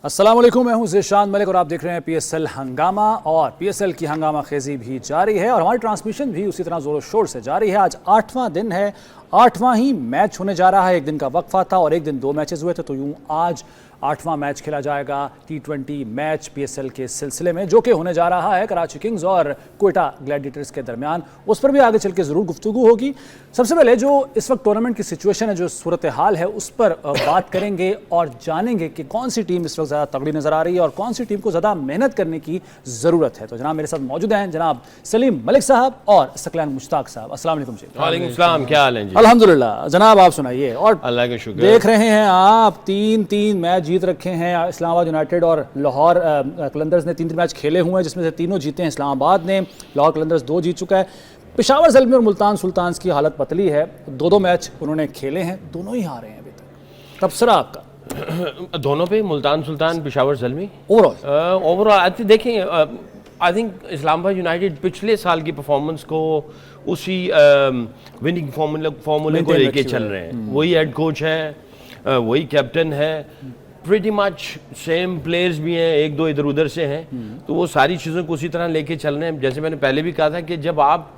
अस्सलाम वालेकुम, मैं हूं ज़ीशान मलिक और आप देख रहे हैं पीएसएल हंगामा। और पीएसएल की हंगामा खेजी भी जारी है और हमारी ट्रांसमिशन भी उसी तरह ज़ोरों शोर से जारी है। आज 8वां दिन है, 8वां ही मैच होने जा रहा है। एक दिन का वक्फा था और एक दिन 2 मैचेस हुए थे, तो यूं आज 8वां मैच खेला जाएगा T20 मैच पीएसएल के सिलसिले में, जो कि होने जा रहा है कराची किंग्स और क्वेटा ग्लैडिएटर्स के दरमियान। उस पर भी आगे चल के ज़रूर गुफ्तगू होगी। सबसे पहले जो इस वक्त टूर्नामेंट की सिचुएशन है, जो सूरत हाल है, उस पर बात करेंगे और जानेंगे कि कौन सी टीम इस वक्त ज़्यादा तगड़ी नज़र आ रही है और कौन सी टीम को ज़्यादा मेहनत करने की ज़रूरत है। तो जनाब मेरे साथ मौजूद हैं जनाब सलीम मलिक साहब और सकलैन मुश्ताक साहब। अस्सलाम वालेकुम जी। वालेकुम सलाम, क्या हाल है जी? अल्हम्दुलिल्लाह जनाब, आप सुनाइए। और अल्लाह के शुक्र। देख रहे हैं आप 3-3 मैच जीत रखे हैं। इस्लामाबाद यूनाइटेड और लाहौर कलंदर्स ने 3 मैच खेले हुए हैं, जिसमें से तीनों जीते हैं इस्लामाबाद ने। लाहौर कलंदर्स 2 जीत चुका है। पेशावर ज़ल्मी और मुल्तान सुल्तान्स की हालत पतली है। 2-2 मैच उन्होंने खेले हैं, दोनों ही हारे हैं अभी तक। तबसरा आपका दोनों पे, मुल्तान सुल्तान, पेशावर ज़ल्मी। ओवरऑल देखें, आई थिंक इस्लामाबाद यूनाइटेड पिछले साल की परफॉर्मेंस को उसी विनिंग फार्मूले को लेके चल रहे हैं। वही हेड कोच है, वही कैप्टन है, प्रीटी मच सेम प्लेयर्स भी हैं, 1-2 इधर उधर से हैं, तो वो सारी चीज़ों को उसी तरह लेके चल रहे हैं। जैसे मैंने पहले भी कहा था कि जब आप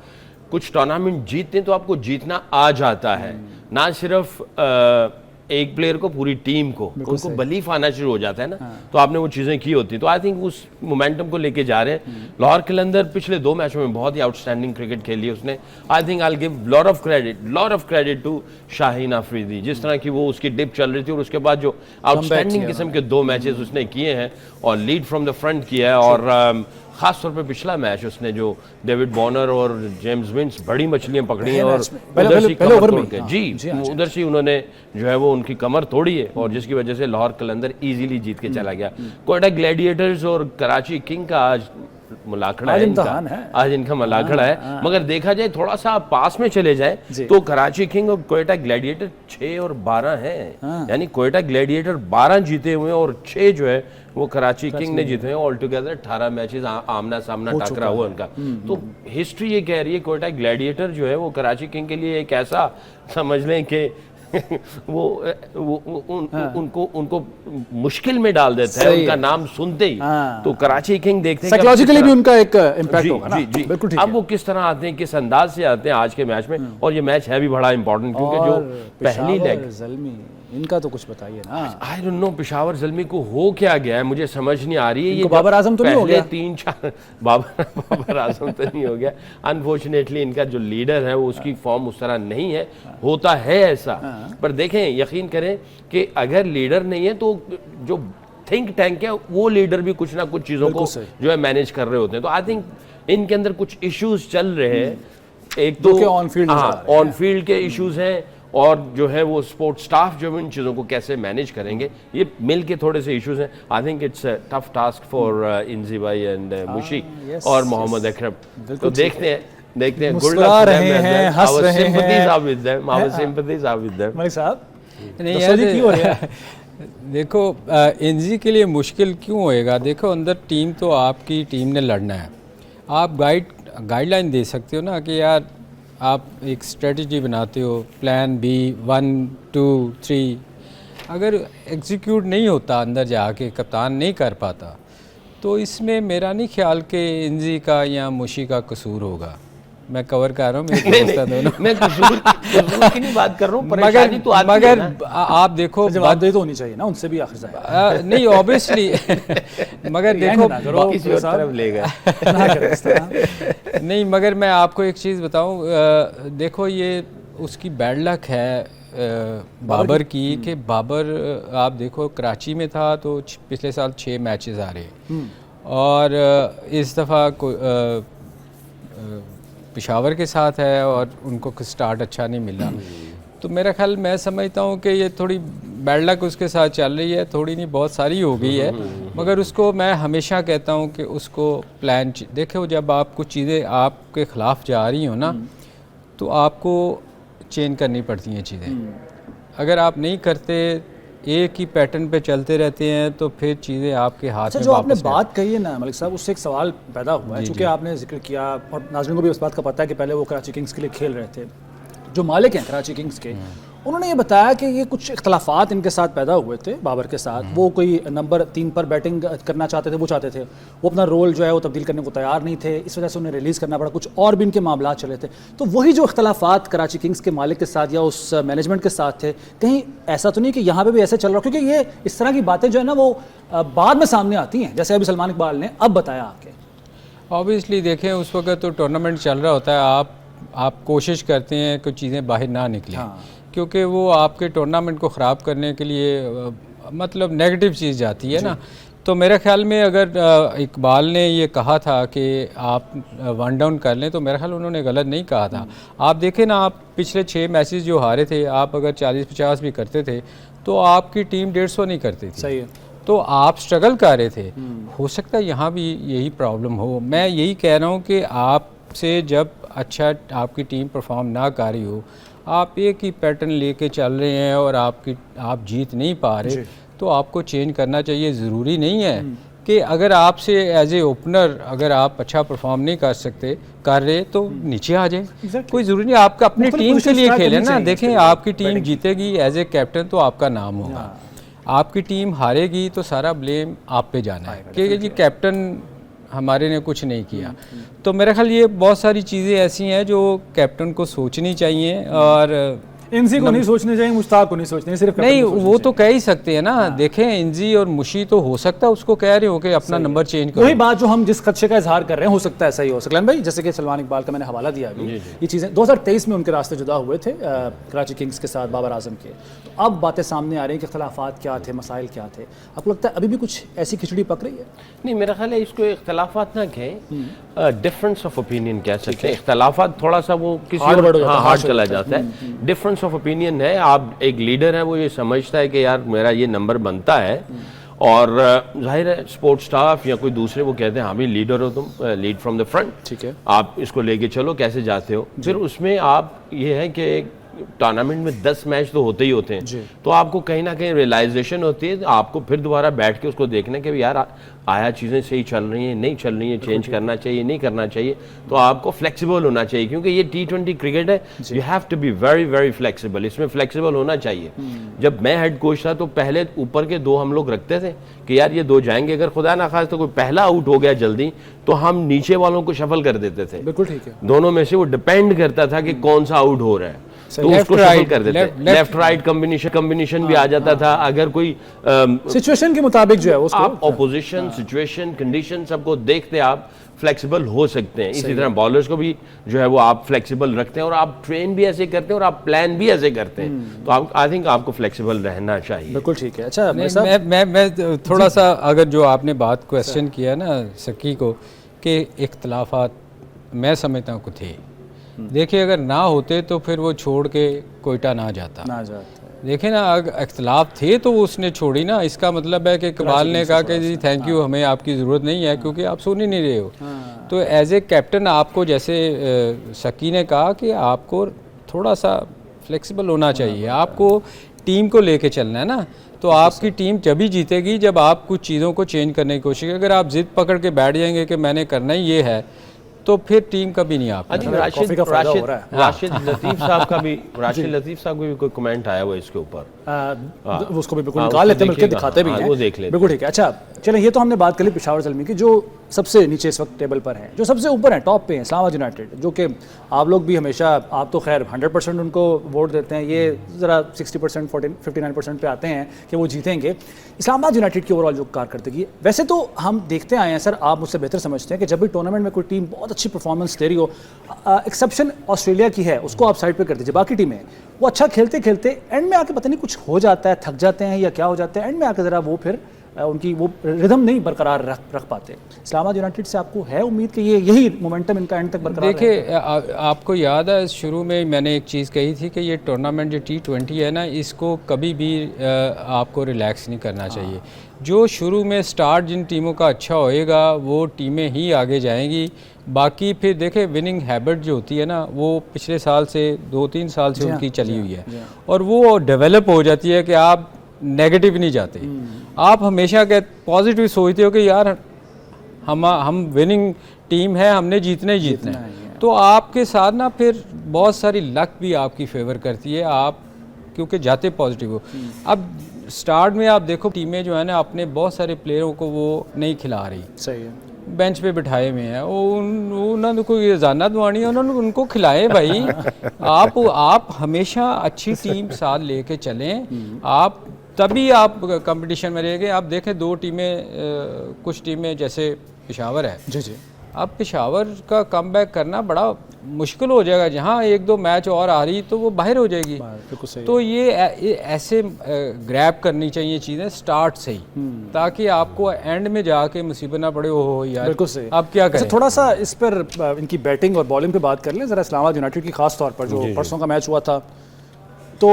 कुछ टूर्नामेंट जीतते हैं तो आपको जीतना आ जाता है, ना सिर्फ एक प्लेयर को, पूरी टीम को, उनको बिलीफ आना शुरू हो जाता है ना। तो आपने वो चीज़ें की होती, तो आई थिंक उस मोमेंटम को लेके जा रहे हैं। लाहौर कलंदर पिछले 2 मैचों में बहुत ही आउटस्टैंडिंग क्रिकेट खेली है उसने। I think I give lot of credit to Shaheen Afridi, जिस तरह की वो उसकी डिप चल रही थी और उसके बाद जो आउटस्टैंडिंग किस्म के 2 मैचेस उसने किए हैं और लीड फ्रॉम द फ्रंट किया है। और खास तौर पे पिछला मैच उसने जो डेविड बॉर्नर और जेम्स विंस बड़ी मछलियां पकड़ी हैं और उधर से कमर तोड़ के उधर से उन्होंने जो है वो उनकी कमर तोड़ी है, और जिसकी वजह से लाहौर कलंदर इजीली जीत के चला गया। क्वेटा ग्लैडिएटर्स और कराची किंग का आज मुलाखड़ा है, आज इनका मुलाखड़ा है। मगर देखा जाए, थोड़ा सा पास में चले जाए तो कराची किंग और क्वेटा ग्लैडिएटर 6 और 12 हैं। यानी क्वेटा ग्लैडिएटर 12 जीते हुए और 6 जो है वो कराची किंग ने जीते हैं। ऑल टुगेदर 18 मैचेस आमना सामना टकरा हुआ उनका। तो हिस्ट्री ये कह रही है क्वेटा ग्लैडिएटर जो है वो कराची किंग के लिए एक ऐसा, समझ लें कि उनको मुश्किल में डाल देता है उनका नाम सुनते ही। तो कराची किंग देखते हैं साइकोलॉजिकली भी उनका एक इम्पैक्ट होगा ना। जी, बिल्कुल ठीक है। अब वो किस तरह आते हैं, किस अंदाज से आते हैं आज के मैच में, और ये मैच है भी बड़ा इंपॉर्टेंट, क्योंकि जो पहली लेग, इनका तो कुछ बताइए ना। I don't know Peshawar Zalmi को हो क्या गया है, मुझे समझ नहीं आ रही है। ये बाबर आजम तो नहीं हो गया? 3-4 बाबर आजम तो नहीं हो गया। अनफॉर्चुनेटली इनका जो लीडर है वो उसकी फॉर्म उस तरह नहीं है, होता है ऐसा। पर देखें, यकीन करें कि अगर लीडर नहीं है तो जो थिंक टैंक है वो लीडर भी कुछ ना कुछ चीज़ों को जो है मैनेज कर रहे होते हैं। तो आई थिंक इनके अंदर कुछ इश्यूज चल रहे हैं। एक तो ऑन फील्ड के इश्यूज हैं, और जो है वो स्पोर्ट स्टाफ जो है इन चीज़ों को कैसे मैनेज करेंगे, ये मिल के थोड़े से इश्यूज हैं। I think it's tough task for Inzi भाई एंड मुशी और मोहम्मद अकरम। तो देखते हैं मुस्कुरा रहे हैं, हंस रहे हैं। मलिक साहब नहीं यार, देखो इंजी के लिए मुश्किल क्यों होएगा? देखो अंदर टीम तो आपकी टीम ने लड़ना है। आप गाइडलाइन दे सकते हो ना कि यार आप एक स्ट्रेटजी बनाते हो, प्लान बी 1 2 3। अगर एग्जीक्यूट नहीं होता, अंदर जाके कप्तान नहीं कर पाता, तो इसमें मेरा नहीं ख्याल कि इंजी का या मुशी का कसूर होगा। मैं कवर कर रहा हूँ, मैं कसूर की नहीं बात कर रहा हूँ, परेशानी तो आती है ना। आप देखो, जवाबदेही तो होनी चाहिए ना उनसे भी आखिर नहीं ऑब्वियसली मगर देखो नहीं, मगर मैं आपको एक चीज़ बताऊं, देखो ये उसकी बैड लक है बाबर की कि बाबर आप देखो कराची में था तो पिछले साल 6 मैचेस आ रहे, और इस दफ़ा पेशावर के साथ है और उनको स्टार्ट अच्छा नहीं मिला। तो मेरा ख्याल, मैं समझता हूँ कि ये थोड़ी बैड लक उसके साथ चल रही है, थोड़ी नहीं बहुत सारी हो गई है। मगर उसको मैं हमेशा कहता हूँ कि उसको प्लान देखो, जब आप कुछ चीज़ें आपके ख़िलाफ़ जा रही हो ना, तो आपको चेंज करनी पड़ती हैं चीज़ें। अगर आप नहीं करते, एक ही पैटर्न पे चलते रहते हैं, तो फिर चीज़ें आपके हाथ में। जो आपने बात कही है ना मलिक साहब, उससे एक सवाल पैदा हुआ है, चूँकि आपने जिक्र किया और नाज़रीन को भी उस बात का पता है कि पहले वो कराची किंग्स के लिए खेल रहे थे। जो मालिक हैं कराची किंग्स के, उन्होंने ये बताया कि ये कुछ इख्तलाफात इनके साथ पैदा हुए थे बाबर के साथ। वो कोई नंबर 3 पर बैटिंग करना चाहते थे, वो चाहते थे, वो अपना रोल जो है वो तब्दील करने को तैयार नहीं थे, इस वजह से उन्हें रिलीज़ करना पड़ा। कुछ और भी इनके मामला चले थे। तो वही जो इख्तलाफात कराची किंग्स के मालिक के साथ या उस मैनेजमेंट के साथ थे, कहीं ऐसा तो नहीं कि यहाँ पर भी ऐसे चल रहा, क्योंकि ये इस तरह की बातें जो है ना वो बाद में सामने आती हैं, जैसे अभी सलमान इकबाल ने अब बताया आके। ऑब्वियसली देखें उस वक्त तो टूर्नामेंट चल रहा होता है, आप कोशिश करते हैं कि चीज़ें बाहर ना निकलें। क्योंकि वो आपके टूर्नामेंट को ख़राब करने के लिए मतलब नेगेटिव चीज़ जाती है ना। तो मेरे ख्याल में अगर इकबाल ने ये कहा था कि आप वन डाउन कर लें, तो मेरे ख्याल उन्होंने गलत नहीं कहा था। आप देखें ना, आप पिछले 6 मैचेस जो हारे थे, आप अगर 40-50 भी करते थे तो आपकी टीम 150 नहीं करती थी। सही है। तो आप स्ट्रगल कर रहे थे। हो सकता है यहाँ भी यही प्रॉब्लम हो। मैं यही कह रहा हूँ कि आपसे जब अच्छा आपकी टीम परफॉर्म ना कर रही हो, आप एक ही पैटर्न लेके चल रहे हैं और आप जीत नहीं पा रहे, तो आपको चेंज करना चाहिए। ज़रूरी नहीं है कि अगर आपसे एज ए ओपनर अगर आप अच्छा परफॉर्म नहीं कर रहे तो नीचे आ जाए। कोई ज़रूरी नहीं, आपका अपनी टीम के लिए खेलें ना। देखें आपकी टीम जीतेगी, एज ए कैप्टन तो आपका नाम होगा। आपकी टीम हारेगी तो सारा ब्लेम आप पे जाना है कि जी कैप्टन हमारे ने कुछ नहीं किया। तो मेरा ख्याल ये बहुत सारी चीज़ें ऐसी हैं जो कैप्टन को सोचनी चाहिए, और इनसी को नहीं सोचने चाहिए, मुश्ताक को नहीं सोचने, सिर्फ नहीं वो तो कह ही सकते हैं ना। देखें इंजी और मुशी तो हो सकता है उसको कह रहे हो कि अपना नंबर चेंज करो। वही बात जो हम जिस खदशे का इजहार कर रहे हैं, हो सकता है ऐसा ही हो। सकलन भाई, जैसे कि सलमान इकबाल का मैंने हवाला दिया अभी, ये चीज़ें 2023 में उनके रास्ते जुदा हुए थे कराची किंग्स के साथ बाबर आजम के। तो अब बातें सामने आ रही हैं कि इख्तलाफात क्या थे, मसाइल क्या थे। आपको लगता है अभी भी कुछ ऐसी खिचड़ी पक रही है? नहीं, मेरा ख्याल है इसको इख्तलाफात ना कहें, डिफरेंस ऑफ ओपिनियन कह सकते हैं। इख्तलाफात थोड़ा सा वो किसी हार्ड चला जाता है। डिफरेंस ऑफ ओपिनियन है, आप एक लीडर है, वो ये समझता है कि यार मेरा ये नंबर बनता है, और जाहिर है स्पोर्ट्स स्टाफ या कोई दूसरे वो कहते हैं हाँ भी लीडर हो तुम, लीड फ्रॉम द फ्रंट, ठीक है, आप इसको लेके चलो, कैसे जाते हो। फिर उसमें आप ये है कि टूर्नामेंट में 10 मैच तो होते ही होते हैं, तो आपको कहीं ना कहीं रियलाइजेशन होती है, आपको फिर दोबारा बैठ के उसको देखने के यार आया चीज़ें सही चल रही हैं, नहीं चल रही हैं, चेंज करना चाहिए, नहीं करना चाहिए। तो आपको फ्लेक्सिबल होना चाहिए, क्योंकि ये T20 क्रिकेट है, you have to be very very flexible. इसमें फ्लेक्सिबल होना चाहिए। जब मैं हेड कोच था तो पहले ऊपर के 2 हम लोग रखते थे कि यार ये 2 जाएंगे, अगर खुदा ना खास तो कोई पहला आउट हो गया जल्दी तो हम नीचे वालों को शफल कर देते थे। बिल्कुल ठीक है। दोनों में से वो डिपेंड करता था कि कौन सा आउट हो रहा है, तो उसको शफल कर देते। लेफ्ट राइट कॉम्बिनेशन भी आ जाता था। अगर कोई सिचुएशन के मुताबिक जो है उसको आप ऑपोजिशन सिचुएशन कंडीशन सबको देखते आप फ्लेक्सिबल हो सकते हैं। इसी तरह बॉलर्स को भी जो है वो आप फ्लेक्सिबल रखते हैं, और आप ट्रेन भी ऐसे करते हैं और आप प्लान भी ऐसे करते हैं। तो आप आई थिंक आपको फ्लेक्सिबल रहना चाहिए। बिल्कुल ठीक है। अच्छा मैं थोड़ा सा अगर जो आपने बात क्वेश्चन किया ना सकी को कि इख्तलाफात, मैं समझता हूँ थे। देखिए अगर ना होते तो फिर वो छोड़ के कोयटा ना जाता। देखिए ना, अगर इख्तलाफ थे तो उसने छोड़ी ना। इसका मतलब है कि इकबाल ने कहा कि जी थैंक यू, हमें आपकी ज़रूरत नहीं है क्योंकि आप सुन ही नहीं रहे हो। तो एज ए कैप्टन आपको, जैसे सकी ने कहा कि आपको थोड़ा सा फ्लेक्सिबल होना चाहिए, आपको टीम को लेके चलना है ना। तो आपकी टीम जब ही जीतेगी जब आप कुछ चीज़ों को चेंज करने की कोशिश। अगर आप जिद पकड़ के बैठ जाएंगे कि मैंने करना ही ये है, तो फिर टीम कभी नहीं आ पाती। राशिद लतीफ़ साहब का भी कोई कमेंट आया हुआ इसके ऊपर, उसको भी बिल्कुल निकाल लेते हैं, बल्कि दिखाते भी हैं, वो देख लेते। बिल्कुल ठीक है। अच्छा चलें, ये तो हमने बात कर ली पेशावर ज़ल्मी की, जो सबसे नीचे इस वक्त टेबल पर हैं। जो सबसे ऊपर हैं, टॉप पे हैं, इस्लामाबाद यूनाइटेड, जो कि आप लोग भी हमेशा, आप तो खैर 100% उनको वोट देते हैं, ये ज़रा 60% 59% पे आते हैं कि वो जीतेंगे। इस्लामाबाद यूनाइटेड की ओवरऑल जो कारकर्दगी, वैसे तो हम देखते आए हैं, सर आप मुझसे बेहतर समझते हैं कि जब भी टूर्नामेंट में कोई टीम बहुत अच्छी परफॉर्मेंस दे रही हो, एक्सेप्शन ऑस्ट्रेलिया की है, उसको आप साइड पे कर दीजिए, बाकी टीमें वो अच्छा खेलते खेलते एंड में आके पता नहीं कुछ हो जाता है, थक जाते हैं या क्या हो जाता है, एंड में आके ज़रा वो फिर उनकी वो रिदम नहीं बरकरार रख पाते। इस्लामाबाद यूनाइटेड से आपको है उम्मीद कि ये यही मोमेंटम इनका एंड तक बरकरार देखिए आपको याद है शुरू में मैंने एक चीज़ कही थी कि ये टूर्नामेंट जो T20 है ना, इसको कभी भी आपको रिलैक्स नहीं करना चाहिए। जो शुरू में स्टार्ट जिन टीमों का अच्छा होएगा वो टीमें ही आगे जाएंगी। बाकी फिर देखें विनिंग हैबिट जो होती है ना, वो पिछले साल से 2-3 साल से उनकी चली हुई है, और वो डेवलप हो जाती है कि आप नेगेटिव नहीं जाते, आप हमेशा के पॉजिटिव सोचते हो कि यार हम विनिंग टीम है, हमने जीतना ही जीतना है। तो आपके साथ ना फिर बहुत सारी लक भी आपकी फेवर करती है, आप क्योंकि जाते पॉजिटिव हो। अब स्टार्ट में आप देखो टीमें जो है ना अपने बहुत सारे प्लेयरों को वो नहीं खिला रही, सही है, बेंच पे बिठाए हुए हैं, उन्होंने कोई रजाना दवानी है, उन्होंने उनको खिलाए भाई। आप हमेशा अच्छी टीम साथ लेके चलें, आप तभी आप कंपटीशन में रहेंगे। आप देखें दो टीमें, कुछ टीमें जैसे पेशावर है, जी जी, अब पेशावर का कमबैक करना बड़ा मुश्किल हो जाएगा, जहाँ एक दो मैच और आ रही तो वो बाहर हो जाएगी। बिल्कुल सही तो ये ऐसे ग्रैब करनी चाहिए चीज़ें स्टार्ट से ही, ताकि आपको एंड में जाके मुसीबत ना पड़े। हो यार बिल्कुल सही। अब क्या करें। थोड़ा सा इस पर इनकी बैटिंग और बॉलिंग पे बात कर लें ज़रा, इस्लामाबाद यूनाइटेड की खास तौर पर जो परसों का मैच हुआ था, तो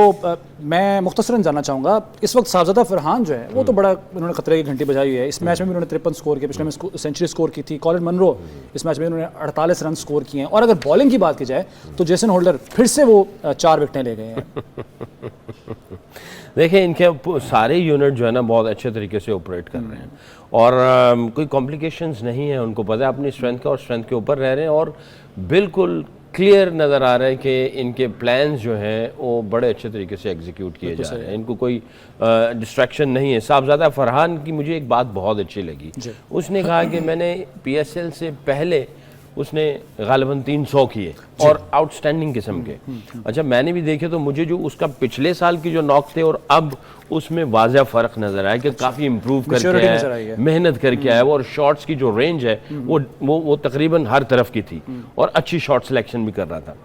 मैं मुख्तसरन जानना चाहूँगा, इस वक्त साहबजादा फरहान जो है वो तो बड़ा उन्होंने खतरे की घंटी बजाई हुई है। इस मैच में भी उन्होंने 53 स्कोर किए, पिछले में सेंचुरी स्कोर की थी। कॉलिन मनरो इस मैच में उन्होंने 48 रन स्कोर किए हैं। और अगर बॉलिंग की बात की जाए तो जेसन होल्डर फिर से वो 4 विकेटें ले गए हैं। देखिए इनके सारे यूनिट जो है ना बहुत अच्छे तरीके से ऑपरेट कर रहे हैं और कोई कॉम्प्लिकेशंस नहीं है, उनको पता है अपनी स्ट्रेंथ का और स्ट्रेंथ के ऊपर रह रहे हैं और बिल्कुल क्लियर नज़र आ रहा है कि इनके प्लान्स जो हैं वो बड़े अच्छे तरीके से एग्जीक्यूट किए जा रहे हैं, इनको कोई डिस्ट्रैक्शन नहीं है। साहबजादा फरहान की मुझे एक बात बहुत अच्छी लगी, उसने कहा कि मैंने PSL से पहले उसने गालिबन 300 किए और आउटस्टैंडिंग किस्म के। अच्छा मैंने भी देखे तो मुझे जो उसका पिछले साल की जो नॉक थे और अब उसमें वाज़ह फ़र्क नज़र आया कि काफ़ी इम्प्रूव करके आया है, मेहनत करके आया वो, और शॉट्स की जो रेंज है वो तकरीबन हर तरफ की थी और अच्छी शॉट सिलेक्शन भी कर रहा था।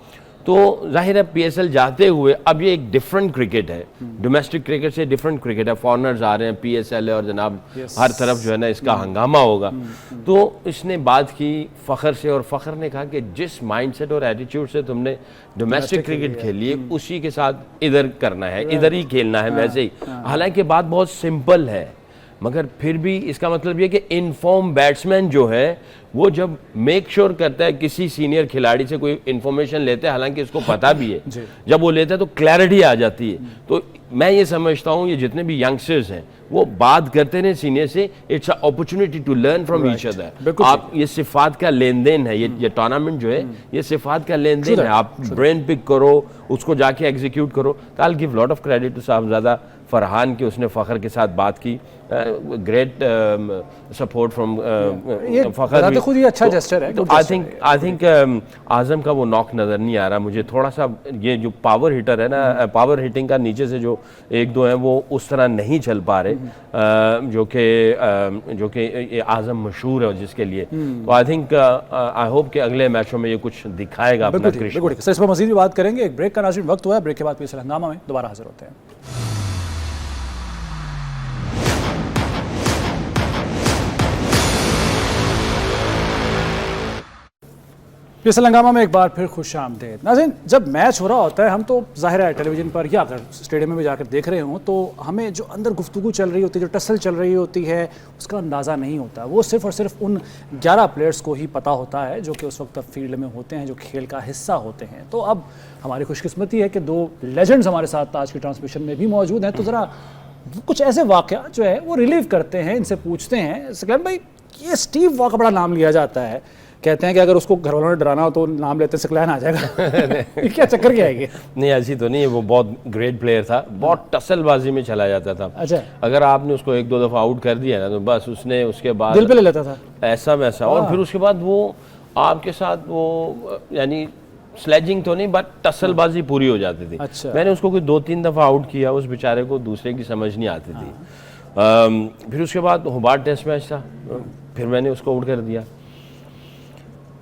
तो जाहिर है PSL जाते हुए अब ये एक डिफरेंट क्रिकेट है, डोमेस्टिक क्रिकेट से डिफरेंट क्रिकेट है। फॉरनर्स आ रहे हैं, PSL है और जनाब हर तरफ जो है ना इसका हंगामा होगा। तो इसने बात की फ़ख्र से और फ़ख्र ने कहा कि जिस माइंडसेट और एटीट्यूड से तुमने डोमेस्टिक क्रिकेट खेली है उसी के साथ इधर करना है, इधर ही खेलना है वैसे ही। हालांकि बात बहुत सिंपल है मगर फिर भी इसका मतलब ये कि इनफॉर्म बैट्समैन जो है वो जब मेक श्योर करता है किसी सीनियर खिलाड़ी से कोई इन्फॉर्मेशन लेते हैं, हालांकि इसको पता भी है, जब वो लेता है तो क्लैरिटी आ जाती है। तो मैं ये समझता हूँ ये जितने भी यंगस्टर्स हैं वो बात करते रहे सीनियर से, it's a opportunity to learn from each other. आप ये सिफात का लेन देन है, ये टूर्नामेंट जो है ये सिफात का लेन देन है। आप ब्रेन पिक करो, उसको जाके एग्जीक्यूट करो। तो I give lot of credit to Sahibzada Farhan की, उसने फ़ख्र के साथ बात की, ग्रेट सपोर्ट फ्रॉम फ़ख्र। खुद ही अच्छा जेस्चर है। आई थिंक आज़म का वो नॉक नज़र नहीं आ रहा मुझे, थोड़ा सा ये जो पावर हिटर है ना, पावर हिटिंग का नीचे से जो एक दो हैं वो उस तरह नहीं चल पा रहे जो कि आज़म मशहूर है जिसके लिए। तो आई थिंक आई होप कि अगले मैचों में ये कुछ दिखाएगा अपना क्रिकेट। सर इस पर मज़ीद भी बात करेंगे, एक ब्रेक का नाज़रीन वक्त हुआ है, ब्रेक के बाद PSL हंगामा में दोबारा हाजिर होते हैं। PSL हंगामा में एक बार फिर खुश आमदेद। नाज़रीन, जब मैच हो रहा होता है हम तो ज़ाहिर है टेलीविज़न पर या अगर स्टेडियम में भी जाकर देख रहे हों तो हमें जो अंदर गुफ्तगू चल रही होती है, जो टसल चल रही होती है, उसका अंदाज़ा नहीं होता। वो सिर्फ़ और सिर्फ उन 11 प्लेयर्स को ही पता होता है जो कि उस वक्त फील्ड में होते हैं, जो खेल का हिस्सा होते हैं। तो अब हमारी खुशकिस्मती है कि 2 लेजेंड्स हमारे साथ आज की ट्रांसमिशन में भी मौजूद हैं। तो ज़रा कुछ ऐसे वाक़या जो है वो रिलीव करते हैं, इनसे पूछते हैं। सकलैन भाई, ये स्टीव वॉ का बड़ा नाम लिया जाता है, कहते हैं कि अगर उसको घर वालों ने डराना हो तो नाम लेते सकलैन आ जाएगा। क्या चक्कर क्या है? नहीं ऐसी तो नहीं है, वो बहुत ग्रेट प्लेयर था, बहुत टसलबाजी में चला जाता था। अच्छा, अगर आपने उसको 1-2 दफ़ा आउट कर दिया ना तो बस उसने उसके बाद दिल पे ले लेता था ऐसा वैसा, और फिर उसके बाद वो आपके साथ वो यानी स्लेजिंग तो नहीं बट टसलबाजी पूरी हो जाती थी। अच्छा। मैंने उसको कोई 2-3 दफ़ा आउट किया, उस बेचारे को दूसरे की समझ नहीं आती थी। फिर उसके बाद होबार्ट टेस्ट मैच था, फिर मैंने उसको आउट कर दिया।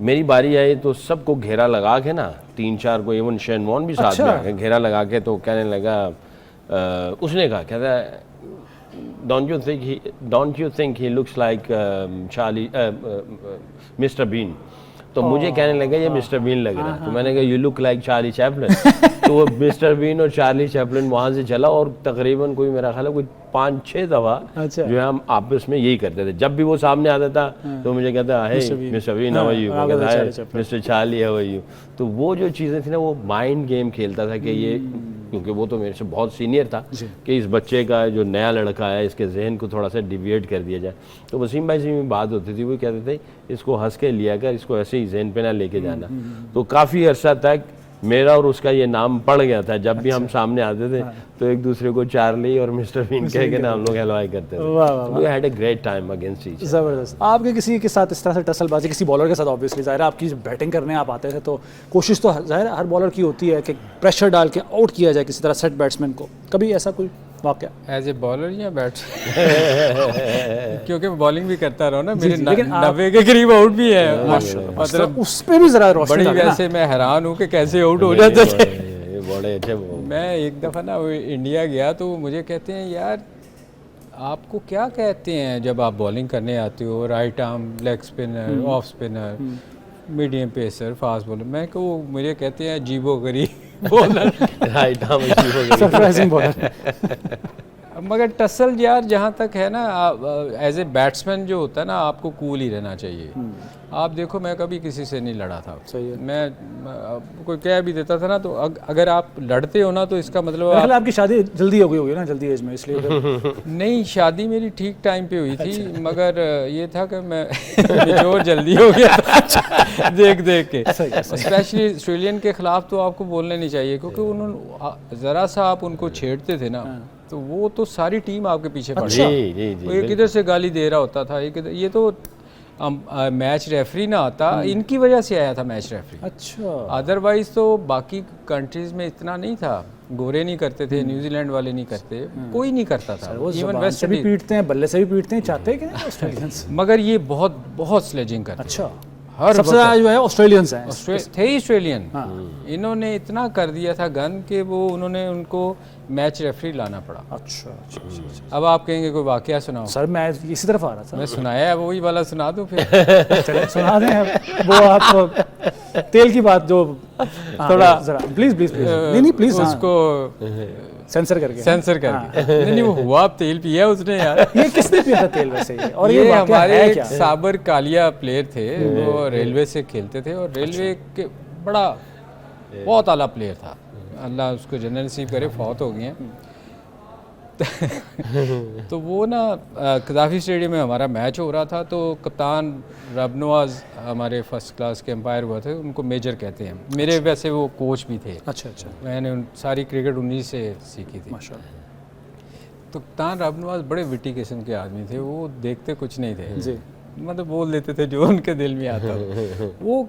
मेरी बारी आई तो सबको घेरा लगा के ना, 3-4 को, इवन शेन वॉर्न भी साथ में आ गए, घेरा लगा के तो कहने लगा, उसने कहा, कहता है don't you think he looks like Charlie mister Bean. तो मुझे कहने लगा ये मिस्टर बीन लग रहा है। तो मैंने कहा you look like Charlie Chaplin. तो वो मिस्टर बीन और चार्ली चैपलिन वहाँ से चला और तकरीबन कोई मेरा ख्याल है कोई 5-6 दफ़ा जो है हम आपस में यही करते थे। जब भी वो सामने आता था तो मुझे कहता है mister Bean how are you, कहता है mister Charlie how are you. तो वो जो चीज़ें थी ना वो माइंड गेम खेलता था कि ये क्योंकि वो तो मेरे से बहुत सीनियर था कि इस बच्चे का जो नया लड़का है इसके जहन को थोड़ा सा डिविएट कर दिया जाए। तो वसीम भाई से भी बात होती थी, वो कहते थे इसको हंस के लिया कर, इसको ऐसे ही जहन पे ना लेके जाना। तो काफ़ी अर्सा तक मेरा और उसका ये नाम पड़ गया था। जब भी हम सामने आते थे तो एक दूसरे को चार्ली और मिस्टर बीन कह के ना हम लोग हेलवाई करते थे। We had a great time against each. ज़बरदस्त। आपके किसी के साथ इस तरह से टसलबाजी किसी बॉलर के साथ, ऑब्वियसली ज़ाहिर है आपकी बैटिंग करने आप आते थे तो कोशिश तो ज़ाहिर है हर बॉलर की होती है कि प्रेशर डाल के आउट किया जाए किसी तरह सेट बैट्समैन को, कभी ऐसा कोई वाक़या? एज ए बॉलर या क्योंकि बॉलिंग भी करता रहा ना, मेरे 90 के करीब आउट भी है, मतलब उस पे भी ज़रा रोशनी बड़ी। वैसे मैं हैरान हूँ कि कैसे आउट हो जाते थे। बड़े अच्छे। मैं एक दफ़ा ना इंडिया गया तो मुझे कहते हैं यार आपको क्या कहते हैं जब आप बॉलिंग करने आते हो, right arm, leg spinner, off spinner, medium pacer, fast bowler. मैं को मुझे कहते हैं जीबो गरीब बॉलर, राइट आर्म जीबो सरप्राइजिंग बॉलर। मगर टसल यार जहाँ तक है ना, एज ए बैट्समैन जो होता है ना आपको कूल ही रहना चाहिए। आप देखो मैं कभी किसी से नहीं लड़ा था। सही है। मैं कोई कह भी देता था ना तो अगर आप लड़ते हो ना तो इसका मतलब आपकी शादी जल्दी हो गई होगी ना, जल्दी एज में, इसलिए नहीं, शादी मेरी ठीक टाइम पे हुई थी। मगर ये था कि मैं मेच्योर जल्दी हो गया था देख देख के। स्पेशली ऑस्ट्रेलियन के खिलाफ तो आपको बोलना नहीं चाहिए, क्योंकि उन्होंने ज़रा सा आप उनको छेड़ते थे ना तो वो तो सारी टीम आपके पीछे पड़ गई। वो एक इधर से गाली दे रहा होता था, एक ये तो मैच रेफरी ना आता, इनकी वजह से आया था मैच रेफरी। अच्छा। अदरवाइज तो बाकी कंट्रीज में इतना नहीं था, गोरे नहीं करते थे, न्यूजीलैंड वाले नहीं करते, कोई नहीं करता था। इवन वेस्ट से भी पीटते हैं, बल्ले से भी पीटते हैं, चाहते हैं कि ऑस्ट्रेलियंस। मगर ये बहुत बहुत स्लेजिंग करते। अच्छा। हर सबसे ज़्यादा जो है ऑस्ट्रेलियंस हैं, थे ही ऑस्ट्रेलियन। इन्होंने इतना कर दिया था गन कि वो उन्होंने उनको मैच रेफरी लाना पड़ा। अच्छा। अब आप कहेंगे कोई वाकया सुनाओ। सर मैं इसी तरफ आ रहा था। मैं सुनाया है, वही वाला सुना दूं फिर। चलिए सुना दें वो आप तेल की बात जो थोड़ा जरा प्लीज प्लीज प्लीज नहीं प्लीज उसको सेंसर करके नहीं वो हुआ तेल पिया उसने यार। ये किसने पिया था तेल वैसे ये? और ये हमारे एक साबर कालिया प्लेयर थे, वो रेलवे से खेलते थे और रेलवे के बड़ा बहुत आला प्लेयर था, अल्लाह उसको जन्नत नसीब करे, फौत हो गए हैं। तो वो ना कदाफी स्टेडियम में हमारा मैच हो रहा था, तो कप्तान रबनवाज हमारे फर्स्ट क्लास के एम्पायर हुआ थे, उनको मेजर कहते हैं। मेरे वैसे वो कोच भी थे। अच्छा। मैंने सारी क्रिकेट उन्हीं से सीखी थी माशाल्लाह। तो कप्तान रबनवाज बड़े विटी किस्म के आदमी थे, वो देखते कुछ नहीं थे जी, मतलब बोल देते थे जो उनके दिल में आता। वो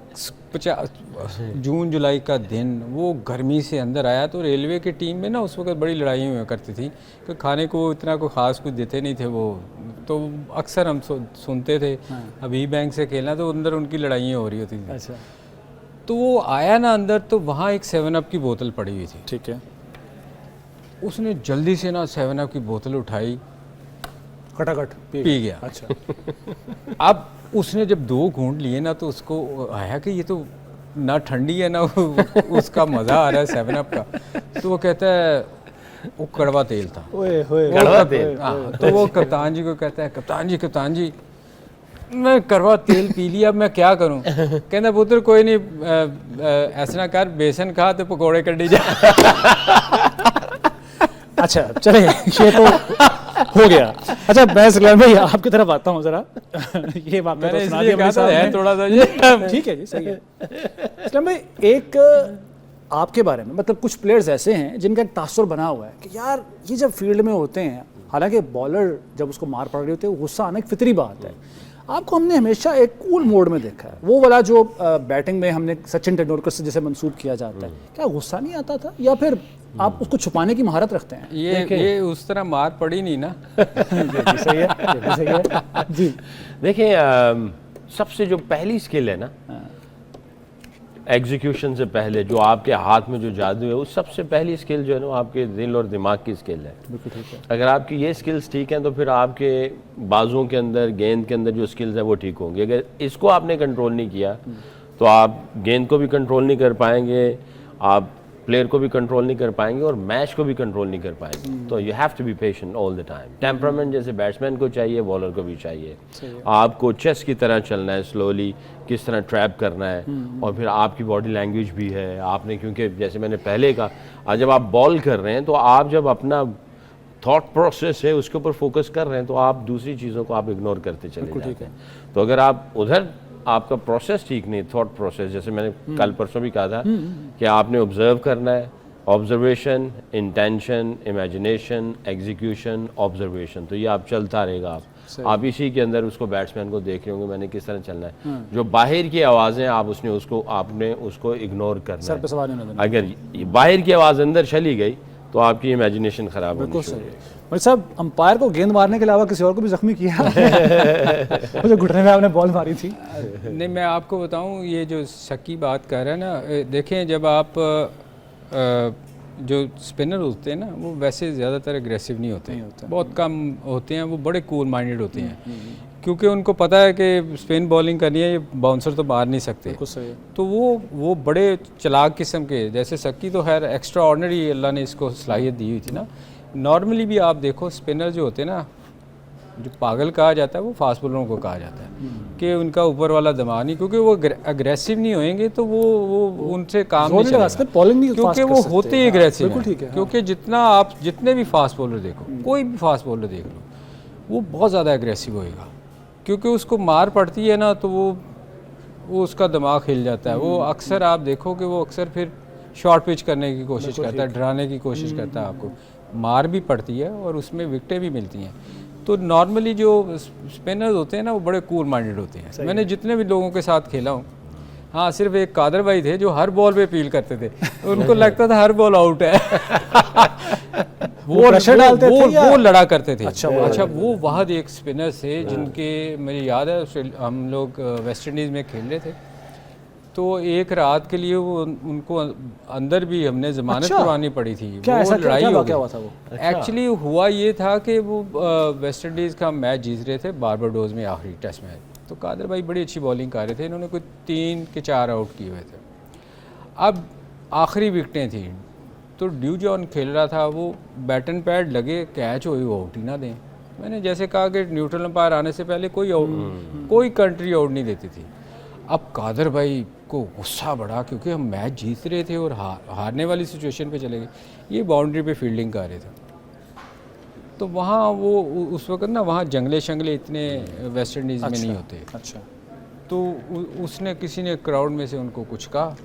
50 जून जुलाई का दिन, वो गर्मी से अंदर आया तो रेलवे की टीम में ना उस वक्त बड़ी लड़ाई हुआ करती थी कि खाने को इतना कोई ख़ास कुछ देते नहीं थे वो, तो अक्सर हम सुनते थे। अभी बैंक से खेलना तो अंदर उनकी लड़ाइयाँ हो रही होती थी। अच्छा। तो वो आया ना अंदर तो वहाँ एक 7 अप की बोतल पड़ी हुई थी। ठीक है। उसने जल्दी से ना 7 अप की बोतल उठाई, खटाखट पी गया। अच्छा। अब उसने जब 2 घूंट लिए ना तो उसको आया कि ये तो ना ठंडी है ना उसका मज़ा आ रहा है 7 अप का। तो वो कहता है वो कड़वा तेल था। ओए होए, कड़वा तेल। तो वो कप्तान जी को कहता है, कप्तान जी मैं कड़वा तेल पी लिया, अब मैं क्या करूं? कहता पुत्र कोई नहीं, ऐसा ना कर, बेसन खा तो पकौड़े कड्डी जा। अच्छा चले, ये तो हो गया। अच्छा मैं सलाम भाई आपकी तरफ आता हूँ जरा। ये वाक़या तो सुना दिया मेरे सामने थोड़ा सा ये ठीक है जी, सही है। सलाम भाई एक आपके बारे में, मतलब कुछ प्लेयर्स ऐसे हैं जिनका एक तासुर बना हुआ है कि यार ये जब फील्ड में होते हैं, हालांकि बॉलर जब उसको मार पड़ रही होती है गुस्सा आना एक फितरी बात है, आपको हमने हमेशा एक कूल मोड में देखा है। वो वाला जो बैटिंग में हमने सचिन तेंदुलकर से जैसे मंसूब किया जाता है, क्या गुस्सा नहीं आता था या फिर आप उसको छुपाने की महारत रखते हैं? ये उस तरह मार पड़ी नहीं ना। सही है, सही है जी। देखिए सबसे जो पहली स्किल है ना एग्जीक्यूशन से पहले, जो आपके हाथ में जो जादू है, उस सबसे पहली स्किल जो है ना आपके दिल और दिमाग की स्किल है। बिल्कुल ठीक है। अगर आपकी ये स्किल्स ठीक हैं तो फिर आपके बाजुओं के अंदर, गेंद के अंदर जो स्किल्स हैं वो ठीक होंगी। अगर इसको आपने कंट्रोल नहीं किया तो आप गेंद को भी कंट्रोल नहीं कर पाएंगे, आप प्लेयर को भी कंट्रोल नहीं कर पाएंगे और मैच को भी कंट्रोल नहीं कर पाएंगे। तो you have to be patient all the time. Temperament जैसे बैट्समैन को चाहिए, बॉलर को भी चाहिए। आपको चेस की तरह चलना है, स्लोली किस तरह ट्रैप करना है, और फिर आपकी बॉडी लैंग्वेज भी है आपने, क्योंकि जैसे मैंने पहले कहा, आज जब आप बॉल कर रहे हैं तो आप जब अपना थॉट प्रोसेस है उसके ऊपर फोकस कर रहे हैं तो आप दूसरी चीज़ों को आप इग्नोर करते चले जाते हैं। तो अगर आप उधर आपका प्रोसेस ठीक नहीं, थॉट प्रोसेस, जैसे मैंने कल परसों भी कहा था कि आपने ऑब्जर्व करना है, observation, intention, imagination, execution, observation, तो ये आप चलता रहेगा। आप इसी के अंदर उसको बैट्समैन को देख रहे होंगे मैंने किस तरह चलना है। जो बाहर की आवाज़ें आपने उसको इग्नोर करना है। अगर बाहर की आवाज़ अंदर चली गई तो आपकी इमेजिनेशन खराब होगी। बिल्कुल सही। भाई साहब, अंपायर को गेंद मारने के अलावा किसी और को भी जख्मी किया मुझे घुटने में आपने बॉल मारी थी। नहीं, मैं आपको बताऊं, ये जो शकी बात कर रहे हैं ना, देखें जब आप जो स्पिनर होते हैं ना वो वैसे ज़्यादातर एग्रेसिव नहीं होते, बहुत कम होते हैं, वो बड़े कूल माइंडेड होते हैं, क्योंकि उनको पता है कि स्पिन बॉलिंग करनी है, ये बाउंसर तो मार नहीं सकते। तो वो बड़े चालाक किस्म के, जैसे शक्की तो खैर एक्स्ट्रा ऑर्डिनरी अल्लाह ने इसको सलाहियत दी हुई थी ना। नॉर्मली भी आप देखो स्पिनर जो होते हैं ना, जो पागल कहा जाता है वो फास्ट बॉलरों को कहा जाता है कि उनका ऊपर वाला दिमाग नहीं, क्योंकि वो अग्रेसिव नहीं होएंगे तो वो उनसे काम नहीं चलेगा, क्योंकि वो होते ही अग्रेसिव हैं। क्योंकि जितने भी फास्ट बॉलर देखो, कोई भी फास्ट बॉलर देख लो, वो बहुत ज़्यादा अग्रेसिव होएगा, क्योंकि उसको मार पड़ती है ना तो वो उसका दिमाग हिल जाता है। वो अक्सर आप देखो कि वो अक्सर फिर शॉर्ट पिच करने की कोशिश करता है, डराने की कोशिश करता है, आपको मार भी पड़ती है और उसमें विकेटें भी मिलती हैं। तो नॉर्मली जो स्पिनर्स होते हैं ना वो बड़े कूल माइंडेड होते हैं। मैंने जितने भी लोगों के साथ खेला हूँ, हाँ, सिर्फ एक कादर भाई थे जो हर बॉल पे अपील करते थे, उनको लगता था हर बॉल आउट है वो प्रेशर डालते थे, वो लड़ा करते थे। अच्छा, वो वहाँ एक स्पिनर थे जिनके मुझे याद है, हम लोग वेस्ट इंडीज़ में खेल रहे थे, तो एक रात के लिए वो उनको अंदर भी हमने जमानत करवानी पड़ी थी। वो लड़ाई हो गई। एक्चुअली हुआ ये था कि वो वेस्ट इंडीज़ का मैच जीत रहे थे बारबाडोस में, आखिरी टेस्ट मैच। तो कादर भाई बड़ी अच्छी बॉलिंग कर रहे थे, इन्होंने कोई 3 के 4 आउट किए हुए थे। अब आखिरी विकटें थी, तो ड्यू जॉन खेल रहा था, वो बैट एंड पैड लगे, कैच हुई, वो आउट ही ना दें। मैंने जैसे कहा कि न्यूट्रल अंपायर आने से पहले कोई कंट्री आउट नहीं देती थी। अब कादर भाई को गुस्सा बढ़ा, क्योंकि हम मैच जीत रहे थे और हारने वाली सिचुएशन पे चले गए। ये बाउंड्री पे फील्डिंग कर रहे थे, तो वहाँ वो उस वक्त ना वहाँ जंगले शंगले इतने वेस्ट इंडीज़ में नहीं होते। अच्छा, तो उसने किसी ने क्राउड में से उनको कुछ कहा,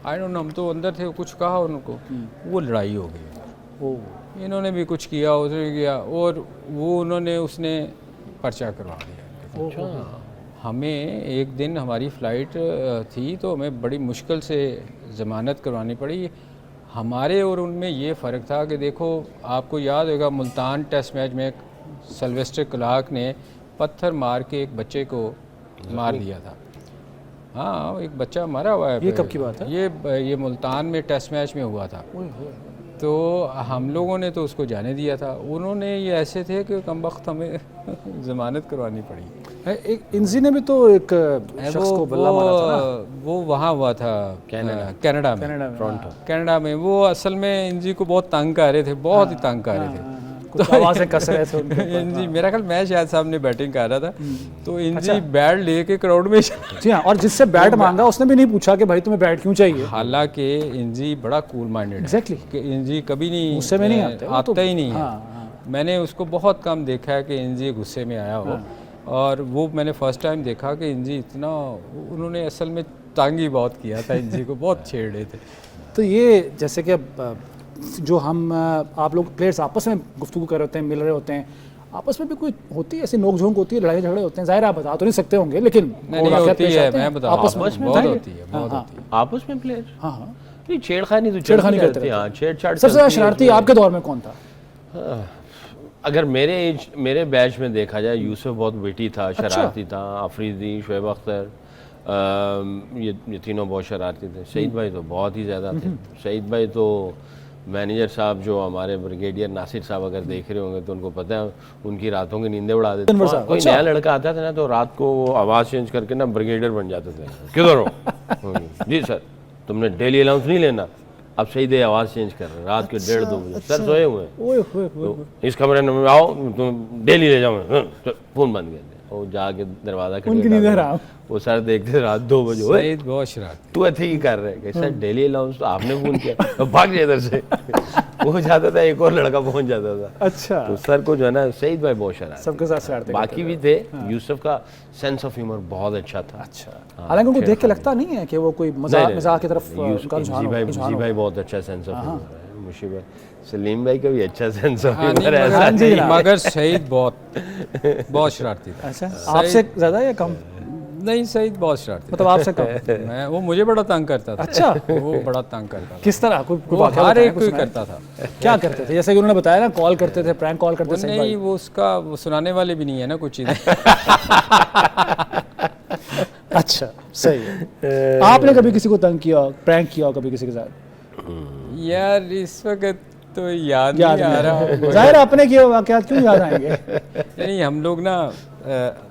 आई डोंट नो, हम तो अंदर थे, कुछ कहा उनको, वो लड़ाई हो गई। इन्होंने भी कुछ किया, उसने किया, और उसने पर्चा करवा दिया। हमें एक दिन हमारी फ़्लाइट थी, तो हमें बड़ी मुश्किल से ज़मानत करवानी पड़ी। हमारे और उनमें ये फ़र्क था कि देखो, आपको याद होगा मुल्तान टेस्ट मैच में सिल्वेस्टर क्लार्क ने पत्थर मार के एक बच्चे को मार दिया था। हाँ, एक बच्चा मारा हुआ है। ये कब की बात है? ये मुल्तान में टेस्ट मैच में हुआ था। तो हम लोगों ने तो उसको जाने दिया था, उन्होंने ये ऐसे थे कि कम वक्त हमें ज़मानत करवानी पड़ी। एक इंजी ने भी तो एक शख्स को बल्ला मारा था ना? वो वहाँ हुआ था कनाडा में, टोरंटो, कनाडा में। वो असल में इंजी को बहुत तंग कर रहे थे, बहुत ही तंग कर रहे थे, कुछ आवाज़ें कस रहे थे उनके। इंजी, मेरा ख्याल मैं शायद सामने बैटिंग कर रहा था, तो इंजी बैट लेके क्राउड में। जी हाँ, और जिससे बैट मांगा उसने भी नहीं पूछा कि भाई तुम्हें बैट क्यों चाहिए। हालांकि इंजी बड़ा कूल माइंडेड है। एग्जैक्टली, इंजी कभी नहीं गुस्से में नहीं आता ही नहीं है। मैंने उसको बहुत कम देखा है कि इंजी गुस्से में आया हो, और वो मैंने फर्स्ट टाइम देखा कि इंजी इतना, उन्होंने असल में तंग ही बहुत किया था, इंजी को बहुत छेड़ रहे थे। तो ये जैसे कि जो हम आप लोग प्लेयर्स आपस में गुफ्तगू कर रहे होते हैं, मिल रहे होते हैं, आपस में भी कोई होती है ऐसी नोकझोंक होती है, लड़ाई झगड़े होते हैं? जाहिर आप बता तो नहीं सकते होंगे, लेकिन नहीं होती है, मैं बता, आपस में बहुत होती है, बहुत होती है आपस में प्लेयर। हाँ हाँ, नहीं, छेड़खानी करते हैं, छेड़छाड़। सबसे ज़्यादा शरारती आपके दौर में कौन था? अगर मेरे बैच में देखा जाए, यूसुफ बहुत विटी था, शरारती था, अफरीदी, शोएब अख्तर, ये तीनों बहुत शरारती थे। शहीद भाई तो बहुत ही ज़्यादा थे। शहीद भाई तो मैनेजर साहब जो हमारे ब्रिगेडियर नासिर साहब अगर देख रहे होंगे तो उनको पता है, उनकी रातों की नींदें उड़ा देते थे। कोई नया लड़का आता था ना तो रात को वो आवाज़ चेंज करके ना ब्रिगेडियर बन जाते थे। किधर हो? जी सर, तुमने डेली अलाउंस नहीं लेना, अब सईद आवाज़ चेंज कर रहे हैं रात के 1:30-2 बजे, सर सोए हुए हैं, ओए होए होए। तो इस कमरे में आओ, तुम डेली ले जाओ, फ़ोन बंद कर दे, वो जाके दरवाज़ा उनकी नींद हराम। वो सर देखते रात 2 बजे, ओए सईद बहुत शरारती। तू ऐसे ही कर रहे हैं, सर डेली अलाउंस तो आपने फ़ोन किया, तो भाग जाए इधर से। वो जाता था, एक और लड़का पहुंच जाता था। अच्छा, तो सर को जो है ना सईद भाई बहुत शरारती, सबके साथ शरारतें बाकी भी थे। यूसुफ का सेंस ऑफ ह्यूमर बहुत अच्छा था। अच्छा, हालांकि उनको देख के लगता नहीं है कि वो कोई मजाक मजाक की तरफ यूसुफ उनका रुझान हो- रुझान हो। भाई बहुत अच्छा सेंस ऑफ ह्यूमर है। मुशी भाई, सलीम भाई का भी अच्छा सेंस ऑफ हाँ, ह्यूमर नहीं, है। मगर- ऐसा जी, ना। मगर सईद बहुत शरारती था। अच्छा, आपसे ज्यादा या कम? नहीं, सईद बहुत शरारती मतलब आपसे कम? था। मैं वो मुझे बड़ा तंग करता था। अच्छा। वो बड़ा तंग करता था। किस तरह? कोई वो वाकया हर बताएं एक को कुछ ही नया? करता था। क्या करते थे? जैसे कि उन्होंने बताया ना, कॉल करते थे, प्रैंक कॉल करते वो थे। नहीं, वो उसका वो सुनाने वाले भी नहीं है ना कुछ चीज़ें। अच्छा, सही है। आपने कभी किसी को तंग किया, प्रैंक किया कभी किसी के साथ? यार इस वक्त तो याद याद नहीं आ रहा। नहीं। जाहिर है आपने किए वाकयात क्यों याद आएंगे? नहीं, हम लोग ना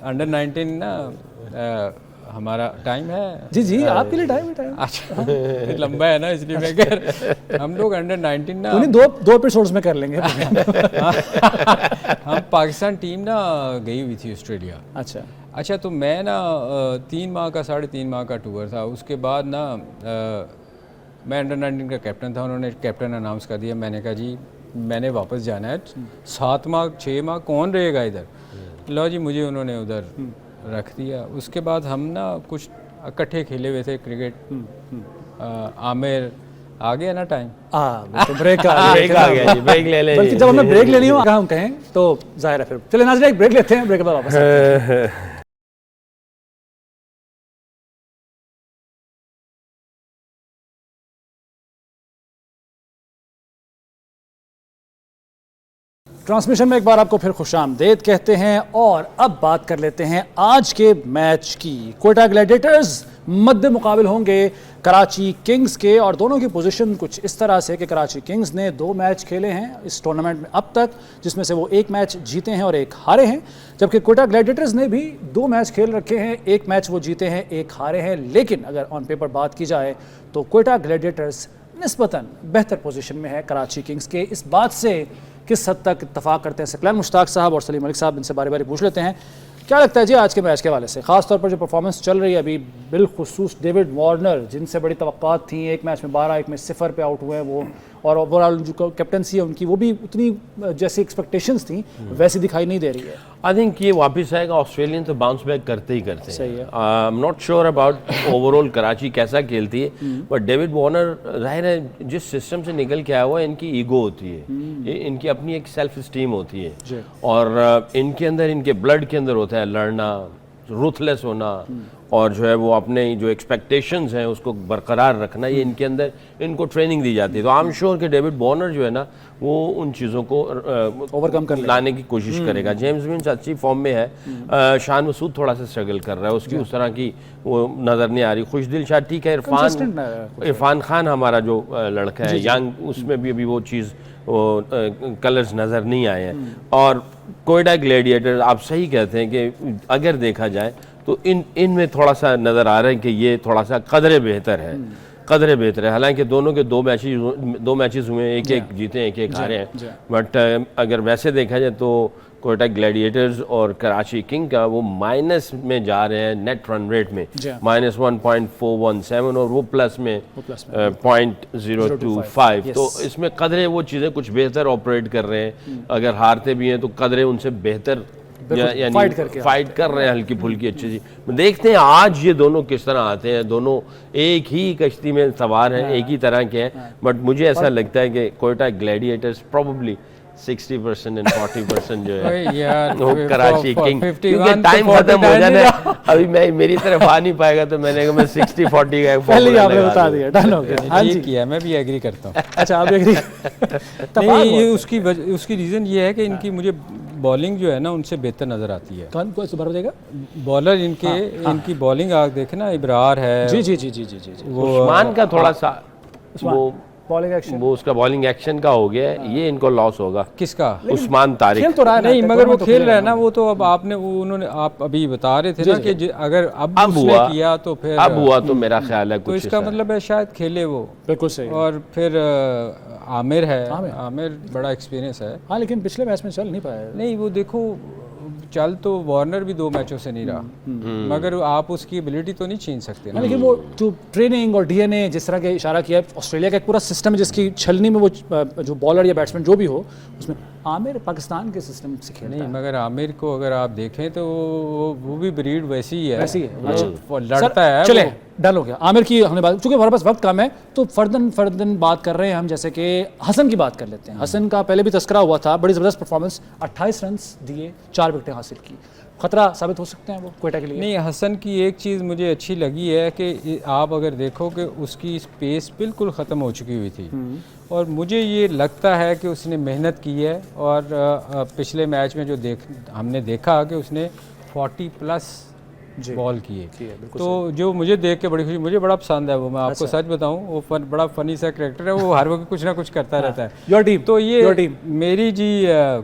अंडर 19 ना हमारा टाइम है। जी जी, आपके लिए टाइम है, टाइम। अच्छा, लंबा है ना, इसलिए मैं कह रहा, हम लोग अंडर 19 ना, उन्हीं दो एपिसोड्स में कर लेंगे। हम पाकिस्तान टीम ना गई हुई थी ऑस्ट्रेलिया। अच्छा, अच्छा, तो मैं ना 3 माह का 3.5 माह का टूर था। उसके बाद ना मैं अंडर 19 का कैप्टन था। उन्होंने कैप्टन अनाउंस कर दिया। मैंने कहा जी मैंने वापस जाना है, 7 माह 6 माह कौन रहेगा इधर। लो जी, मुझे उन्होंने उधर रख दिया। उसके बाद हम ना कुछ इकट्ठे खेले हुए थे क्रिकेट। आमिर आ गया ना टाइम, तो ब्रेक ब्रेक आ गया जी, ब्रेक ले ले। बल्कि जब हमें ब्रेक लेनी हो, अगर हम कहें तो जाहिर है फिर चले नाज़रीन, एक ब्रेक लेते हैं, ब्रेक के बाद वापस आते हैं। ट्रांसमिशन में एक बार आपको फिर खुशामदेद कहते हैं और अब बात कर लेते हैं आज के मैच की। कोयटा ग्लैडिएटर्स मध्य मुकाबिल होंगे कराची किंग्स के, और दोनों की पोजीशन कुछ इस तरह से कि कराची किंग्स ने 2 मैच खेले हैं इस टूर्नामेंट में अब तक, जिसमें से वो 1 मैच जीते हैं और 1 हारे हैं, जबकि कोयटा ग्लैडिएटर्स ने भी 2 मैच खेल रखे हैं, 1 मैच वो जीते हैं, 1 हारे हैं। लेकिन अगर ऑन पेपर बात की जाए तो कोयटा ग्लैडिएटर्स निस्बतन बेहतर पोजीशन में है कराची किंग्स के। इस बात से किस हद तक इत्तफाक करते हैं सकलैन मुश्ताक साहब और सलीम मलिक साहब, इनसे बारी बारी पूछ लेते हैं। क्या लगता है जी आज के मैच के हवाले से, खासतौर पर जो परफॉर्मेंस चल रही है अभी, बिलखुसूस डेविड वार्नर जिनसे बड़ी तवक्कात थी, 1 मैच में 12, 1 में 0 पे आउट हुए हैं वो, और ओवरऑल जो कैप्टनसी है उनकी वो भी उतनी जैसी एक्सपेक्टेशंस थी वैसी दिखाई नहीं दे रही है। आई थिंक ये वापस आएगा, ऑस्ट्रेलियन तो बाउंस बैक करते ही करते हैं। सही है। I am not sure about overall Karachi कैसा खेलती है, बट डेविड वार्नर जाहिर है जिस सिस्टम से निकल के आया हुआ है, इनकी ईगो होती है, इनकी अपनी एक सेल्फ स्टीम होती है, और इनके अंदर, इनके ब्लड के अंदर होता है लड़ना, रूथलेस होना, और जो है वो अपने जो एक्सपेक्टेशंस हैं उसको बरकरार रखना, ये इनके अंदर इनको ट्रेनिंग दी जाती है। तो आई एम श्योर कि डेविड वार्नर जो है ना वो उन चीज़ों को ओवरकम कर लाने की कोशिश करेगा। जेम्स विंस अच्छी फॉर्म में है, शान मसूद थोड़ा सा स्ट्रगल कर रहा है, उसकी उस तरह की वो नज़र नहीं आ रही। खुशदिल शाह ठीक है, इरफान खान हमारा जो लड़का है यंग, उसमें भी अभी वो चीज़ कलर्स नज़र नहीं आए हैं। और कोयटा ग्लैडिएटर आप सही कहते हैं कि अगर देखा जाए तो इनमें थोड़ा सा नज़र आ रहा है कि ये थोड़ा सा कदरे बेहतर है, कदरे बेहतर है। हालांकि दोनों के 2 मैचेस हुए, 1-1 जीते हैं, 1-1 हारे हैं, बट अगर वैसे देखा जाए तो कोयटा ग्लैडिएटर्स और कराची किंग का वो माइनस में जा रहे हैं नेट रन रेट में, -1.417, और वो प्लस में 0.025। तो इसमें कदरे वो चीज़ें कुछ बेहतर ऑपरेट कर रहे हैं, अगर हारते भी हैं तो कदरे उनसे बेहतर यानी फाइट कर रहे हैं, हल्की फुल्की अच्छी सी। देखते हैं आज ये दोनों किस तरह आते हैं। दोनों एक ही कश्ती में सवार हैं, एक ही तरह के हैं, बट मुझे ऐसा लगता है कि कोयटा ग्लैडिएटर्स प्रोबेबली 60% एंड 40% जो है वो कराची किंग, क्योंकि टाइम खत्म हो जाना है अभी, मैं मेरी तरफ आ नहीं पाएगा, तो मैंने कहा मैं 60-40 का पहले ही आपने बता दिया, डन हो गया। हाँ जी, किया, मैं भी एग्री करता हूँ। अच्छा, आप एग्री? नहीं, ये उसकी रीज़न ये है कि इनकी मुझे बॉलिंग जो है ना उनसे बेहतर नज़र आती है। कौन को सुबह देगा बॉलर इनके, इनकी बॉलिंग आप देखे ना, इब्रार है, जी जी जी जी जी जी, वो उस्मान का थोड़ा सा वो बॉलिंग एक्शन वो उसका बॉलिंग एक्शन का हो गया है, ये इनको लॉस होगा। किसका? उस्मान तारिक खेल तो रहा है ना, नहीं, मगर वो तो खेल रहा है रहा ना, वो तो अब आपने वो उन्होंने आप अभी बता रहे थे ना कि अगर अब उसने हुआ किया तो फिर अब हुआ तो मेरा ख्याल है तो कुछ इसका ऐसा है। मतलब है शायद खेले वो। बिल्कुल सही। और फिर आमिर है, आमिर बड़ा एक्सपीरियंस है। हाँ लेकिन पिछले मैच में चल नहीं पाया। नहीं वो देखो, चल तो वार्नर भी 2 मैचों से नहीं रहा, मगर आप उसकी एबिलिटी तो नहीं छीन सकते ना। लेकिन वो जो ट्रेनिंग और डीएनए जिस तरह के इशारा किया है, ऑस्ट्रेलिया का एक पूरा सिस्टम है जिसकी छलनी में वो जो बॉलर या बैट्समैन जो भी हो उसमें आमिर पाकिस्तान के सिस्टम से खेलता नहीं है। मगर आमिर को अगर आप देखें तो वो भी ब्रीड वैसी ही है, वैसी है। वो लड़ता है। चले वो- डन हो गया आमिर की हमने बात, चूंकि हमारे पास वक्त कम है तो फर्दन बात कर रहे हैं हम, जैसे कि हसन की बात कर लेते हैं। हसन का पहले भी तस्करा हुआ था, बड़ी ज़बरदस्त परफॉर्मेंस, 28 रन दिए, 4 विकेटें हासिल की। खतरा साबित हो सकते हैं वो क्वेटा के लिए? नहीं, हसन की एक चीज़ मुझे अच्छी लगी है कि आप अगर देखो कि उसकी स्पेस बिल्कुल ख़त्म हो चुकी हुई थी, और मुझे ये लगता है कि उसने मेहनत की है। और पिछले मैच में जो हमने देखा कि उसने 40 प्लस बॉल किए, बिल्कुल तो जो मुझे देख के बड़ी खुशी, मुझे बड़ा पसंद है वो। मैं आपको सच बताऊं, वो बड़ा फनी सा कैरेक्टर है, वो हर वक्त कुछ ना कुछ करता रहता है। योर टीम तो ये योर टीम मेरी जी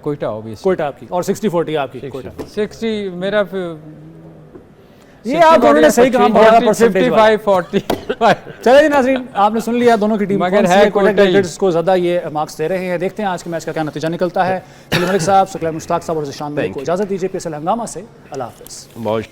कोयटा ऑब्वियस, कोयटा आपकी, और 60-40 आपकी कोयटा। 60 मेरा ये आप दोनों ने सही कहा, बहुत बड़ा परसेंटेज वाला। 55-45। चले जी नाज़रीन, आपने सुन लिया दोनों की टीम मगर कौन सी है कोयटा कोयटा ही। टाइगर्स को ज़्यादा ये मार्क्स दे रहे हैं। देखते हैं आज के मैच का क्या नतीजा निकलता है। चलिए मलिक साहब, शुक्ला मुश्ताक साहब और ज़िशान मलिक को इजाज़त दीजिए। PSL हंगामा से अल्लाह हाफ़िज़। बहुत